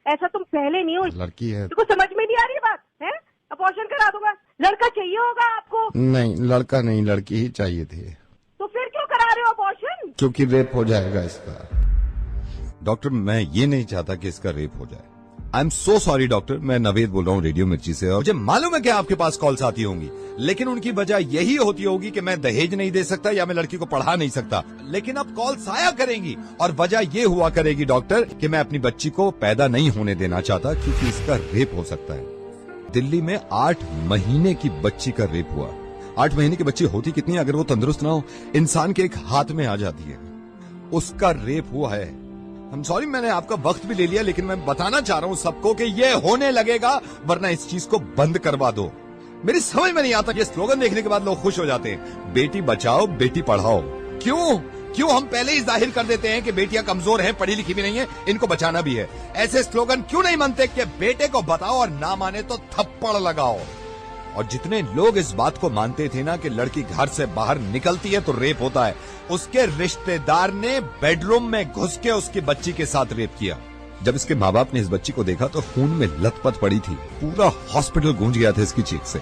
ऐसा तुम पहले नहीं हो। लड़की है। तुमको समझ में नहीं आ रही बात है? अबॉर्शन करा दूंगा। लड़का चाहिए होगा आपको? नहीं, लड़का नहीं, लड़की ही चाहिए थी। तो फिर क्यों करा रहे हो अबॉर्शन? क्योंकि रेप हो जाएगा इसका। डॉक्टर, मैं ये नहीं चाहता कि इसका रेप हो जाए। I am so sorry doctor, मैं नवेद बोल रहा हूँ रेडियो मिर्ची से, और मुझे मालूम है कि आपके पास कॉल्स आती होंगी, लेकिन उनकी वजह यही होती होगी कि मैं दहेज नहीं दे सकता या मैं लड़की को पढ़ा नहीं सकता। लेकिन अब कॉल्स आया करेंगी और वजह ये हुआ करेगी डॉक्टर कि मैं अपनी बच्ची को पैदा नहीं होने देना चाहता क्योंकि इसका रेप हो सकता है। दिल्ली में 8 महीने की बच्ची का रेप हुआ। 8 महीने की बच्ची होती कितनी, अगर वो तंदुरुस्त ना हो, इंसान के एक हाथ में आ जाती है। उसका रेप हुआ है। I'm sorry, मैंने आपका वक्त भी ले लिया, लेकिन मैं बताना चाह रहा हूं सबको कि ये होने लगेगा, वरना इस चीज को बंद करवा दो। मेरी समझ में नहीं आता कि ये स्लोगन देखने के बाद लोग खुश हो जाते हैं, बेटी बचाओ बेटी पढ़ाओ। क्यों हम पहले ही जाहिर कर देते हैं कि बेटियां कमजोर हैं, पढ़ी लिखी भी नहीं है, इनको बचाना भी है। ऐसे स्लोगन क्यों नहीं बनते कि बेटे को बताओ और ना माने तो थप्पड़ लगाओ। और जितने लोग इस बात को मानते थे ना कि लड़की घर से बाहर निकलती है तो रेप होता है, उसके रिश्तेदार ने बेडरूम में घुस के उसकी बच्ची के साथ रेप किया। जब इसके माँ बाप ने इस बच्ची को देखा तो खून में लथपथ पड़ी थी, पूरा हॉस्पिटल गूंज गया था इसकी चीख से।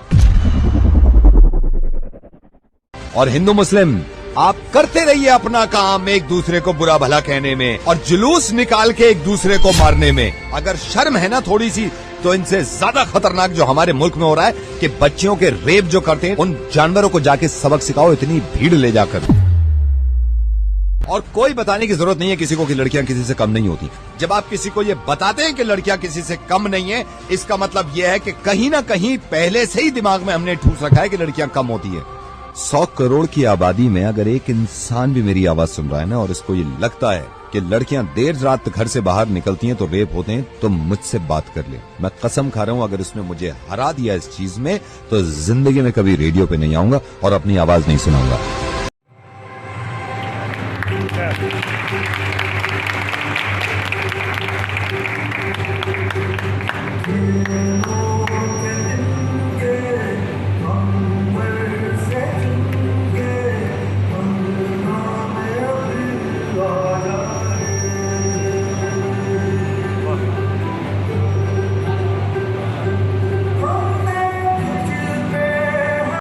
और हिंदू मुस्लिम, आप करते रहिए अपना काम एक दूसरे को बुरा भला कहने में और जुलूस निकाल के एक दूसरे को मारने में। अगर शर्म है ना थोड़ी सी, तो इनसे ज्यादा खतरनाक जो हमारे मुल्क में हो रहा है कि बच्चियों के रेप जो करते हैं, उन जानवरों को जाके सबक सिखाओ, इतनी भीड़ ले जाकर। और कोई बताने की जरूरत नहीं है किसी को कि लड़कियां किसी से कम नहीं होती। जब आप किसी को ये बताते हैं कि लड़कियां किसी से कम नहीं है, इसका मतलब यह है कि कहीं ना कहीं पहले से ही दिमाग में हमने ठूस रखा है कि लड़कियां कम होती है। 100 करोड़ की आबादी में अगर एक इंसान भी मेरी आवाज सुन रहा है ना, और इसको ये लगता है कि लड़कियां देर रात घर से बाहर निकलती हैं तो रेप होते हैं, तो मुझसे बात कर ले। मैं कसम खा रहा हूं, अगर उसने मुझे हरा दिया इस चीज में तो जिंदगी में कभी रेडियो पे नहीं आऊंगा और अपनी आवाज नहीं सुनाऊंगा।